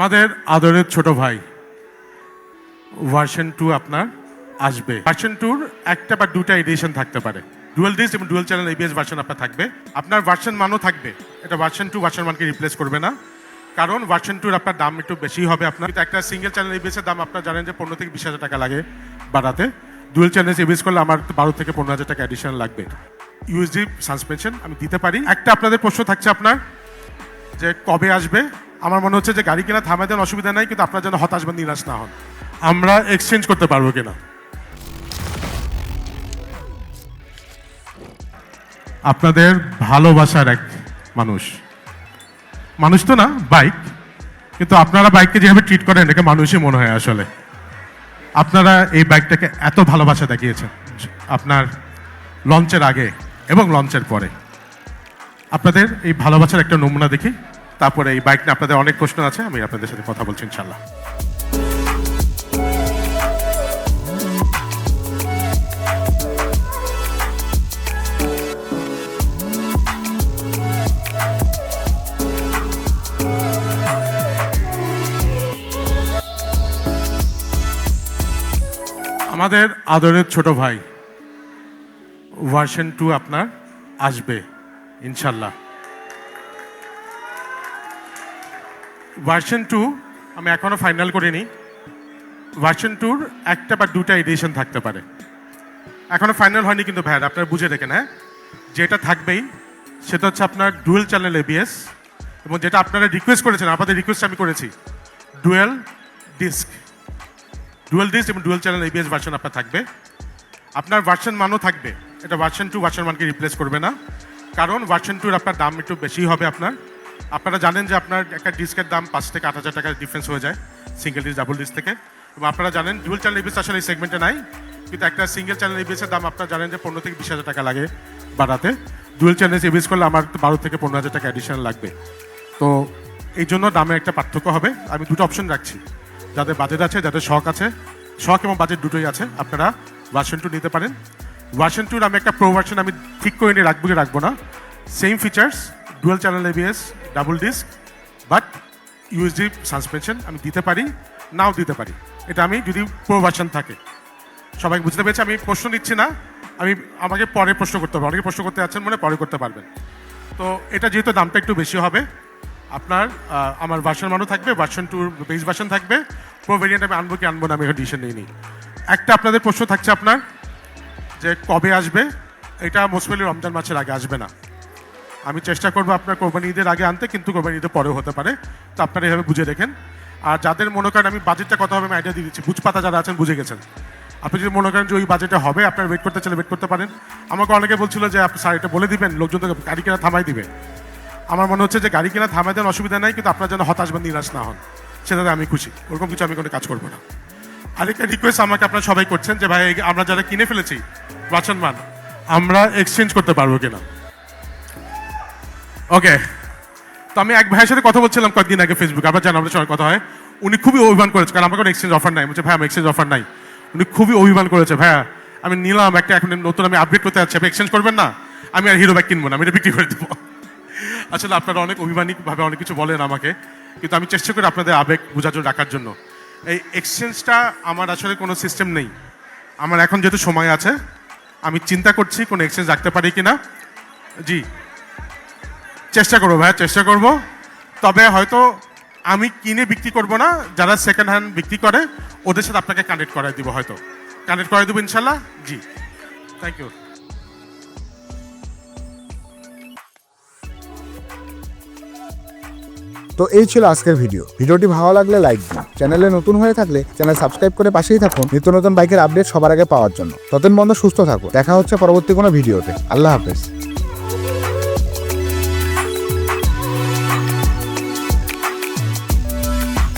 আমাদের আদরের ছোট ভাই ভার্সন 2 আপনার আসবে। ভার্সন 2 একটা বা দুটা এডিশন থাকতে পারে, ডুয়াল ডিস্ক এবং ডুয়াল চ্যানেল এবিএস ভার্সন আপনার থাকবে। আপনার ভার্সন মানও থাকবে, এটা ভার্সন 2 ভার্সন 1 কে রিপ্লেস করবে না, কারণ ভার্সন 2 আপনার দাম একটু বেশি হবে। আপনার একটা সিঙ্গেল চ্যানেল এবিএস এর দাম আপনারা জানেন যে 15 থেকে 20,000 টাকা লাগে বাড়াতে। ডুয়াল চ্যানেল এবিএস করলে আমার 12 থেকে 15,000 টাকা অ্যাডিশনাল লাগবে। ইউএসডি সাসপেনশন আমি দিতে পারি। একটা আপনাদের প্রশ্ন থাকছে আপনার যে কবে আসবে। আমার মনে হচ্ছে যে গাড়ি কেনা থামায় দেন, অসুবিধা নাই, কিন্তু আপনার যেন হতাশ বা নিরাশ না হন। আমরা এক্সচেঞ্জ করতে পারবো কিনা, আপনাদের ভালোবাসার এক মানুষ তো না বাইক, কিন্তু আপনারা বাইককে যেভাবে ট্রিট করেন এটাকে মানুষই মনে হয়। আসলে আপনারা এই বাইকটাকে এত ভালোবাসা দেখিয়েছেন আপনার লঞ্চের আগে এবং লঞ্চের পরে। আপনাদের এই ভালোবাসার একটা নমুনা দেখি, তারপরে এই বাইক নিয়ে আপনাদের অনেক প্রশ্ন আছে, আমি আপনাদের সাথে কথা বলছি ইনশাল্লাহ। আমাদের আদরের ছোট ভাই ভার্সন 2 আপনার আসবে ইনশাল্লাহ। ভার্সন 2 আমি এখনো ফাইনাল করিনি। ভার্সন 2 একটা বা দুটা এডিশন থাকতে পারে, এখনো ফাইনাল হয়নি, কিন্তু ভাই আপনারা বুঝে দেখেন। হ্যাঁ, যেটা থাকবেই সেটা হচ্ছে আপনার ডুয়েল চ্যানেল এবিএস, এবং যেটা আপনারা রিকোয়েস্ট করেছেন, আপনাদের রিকোয়েস্ট আমি করেছি, ডুয়েল ডিস্ক এবং ডুয়েল চ্যানেল এবিএস ভার্সন আপনার থাকবে। আপনার ভার্সন মানও থাকবে, এটা ভার্সন 2 ভার্সন 1 কে রিপ্লেস করবে না, কারণ ভার্সন 2 আপনার দাম একটু বেশি হবে। আপনারা জানেন যে আপনার একটা ডিস্কের দাম 5 থেকে 8,000 টাকার ডিফারেন্স হয়ে যায় সিঙ্গেল ডিস্ক ডাবল ডিস্ক থেকে। এবং আপনারা জানেন ডুয়েল চ্যানেল এবিএস আসলে এই সেগমেন্টে নাই, কিন্তু একটা সিঙ্গেল চ্যানেল এবিএস এর দাম আপনারা জানেন যে 15 থেকে 20,000 টাকা লাগে বাড়াতে। ডুয়েল চ্যানেল এবিএস করলে আমার 12 থেকে 15,000 টাকা অ্যাডিশনাল লাগবে। তো এই জন্য দামে একটা পার্থক্য হবে। আমি দুটো অপশন রাখছি, যাদের বাজেট আছে, যাদের শখ এবং বাজেট দুটোই আছে, আপনারা ভার্সন 2 নিতে পারেন। ভার্সন 2 আমি একটা প্রো ভার্সন আমি ঠিক করে নিয়ে রাখবো না, same features, dual channel ABS double disc, but USD suspension আমি দিতে পারি, নাও দিতে পারি। এটা আমি যদি প্রো ভার্সন থাকে। সবাই বুঝতে পেরেছি, আমি প্রশ্ন নিচ্ছি না, আমাকে পরে প্রশ্ন করতে হবে। অনেকে প্রশ্ন করতে যাচ্ছেন, পরে করতে পারবেন। তো এটা যেহেতু দামটা একটু বেশি হবে, আপনার আমার ভার্সন মানও থাকবে, ভার্সন 2 বেস ভার্সন থাকবে। প্রো ভেরিয়েন্ট আমি আনবো কি আনবো না আমি এখন ডিসিশন নিইনি। একটা আপনাদের প্রশ্ন থাকছে আপনার যে কবে আসবে। এটা মোস্টলি রমজান মাসের আগে আসবে না, আমি চেষ্টা করবো আপনার কোরবানি ঈদের আগে আনতে, কিন্তু কোরবানি ঈদের পরেও হতে পারে। তো আপনারা এভাবে বুঝে দেখেন। আর যাদের মনে করেন আমি বাজেটটা কত হবে আমি আইডিয়া দিয়ে দিচ্ছি, বুঝপাতা যারা আছেন বুঝে গেছেন। আপনি যদি মনে করেন যে ওই বাজেটে হবে, আপনার ওয়েট করতে চাইলে ওয়েট করতে পারেন। আমাকে অনেকে বলছিল যে আপনি স্যার এটা বলে দিবেন, লোকজন তো গাড়ি কেনা থামাই দিবে। আমার মনে হচ্ছে যে গাড়ি কেনা থামাই দেন, অসুবিধা নাই, কিন্তু আপনার যেন হতাশ বা নিরাশ না হন, সেটাতে আমি খুশি। ওরকম কিছু আমি কোনো কাজ করবো না। আরেকটা রিকোয়েস্ট আমাকে আপনারা সবাই করছেন যে ভাই আমরা যারা কিনে ফেলেছি ভার্সন 1 আমরা এক্সচেঞ্জ করতে পারবো কিনা। ওকে, তো আমি এক ভাইয়ের সাথে কথা বলছিলাম কয়েকদিন আগে ফেসবুকে, আবার জানার সঙ্গে কথা হয়। উনি খুবই অভিমান করেছে, কারণ আমার কোনো এক্সচেঞ্জ অফার নাই। বলছে ভাই আমার এক্সচেঞ্জ অফার নাই। উনি খুবই অভিমান করেছে, ভাইয়া আমি নিলাম একটা, এখন নতুন আমি আপডেট করতে যাচ্ছি, আপনি এক্সচেঞ্জ করবেন না, আমি আর হিরো বাইক কিনবো না, আমি এটা বিক্রি করে দেবো। আসলে আপনারা অনেক অভিমানিকভাবে অনেক কিছু বলেন আমাকে, কিন্তু আমি চেষ্টা করি আপনাদের আবেগ বোঝার জন্য রাখার জন্য। এই এক্সচেঞ্জটা আমার আসলে কোনো সিস্টেম নেই। আমার এখন যেহেতু সময় আছে, আমি চিন্তা করছি কোনো এক্সচেঞ্জ রাখতে পারি কিনা। জি, চেষ্টা করবো ভাইয়া, চেষ্টা করবো। তবে হয়তো আমি কিনে বিক্রি করব না, যারা সেকেন্ড হ্যান্ড বিক্রি করে ওদের সাথে আপনাকে কানেক্ট করাই দিব, হয়তো কানেক্ট করাই দেবো ইনশাল্লাহ। জি, থ্যাংক ইউ। তো এই ছিল আজকের ভিডিওটি ভালো লাগলে লাইক দিন, চ্যানেলে নতুন হয়ে থাকলে চ্যানেল সাবস্ক্রাইব করে পাশেই থাকুন নিত্য নতুন বাইকের আপডেট সবার আগে পাওয়ার জন্য। ততদিন বন্ধু সুস্থ থাকুন, দেখা হচ্ছে পরবর্তী কোনো ভিডিওতে। আল্লাহ হাফেজ।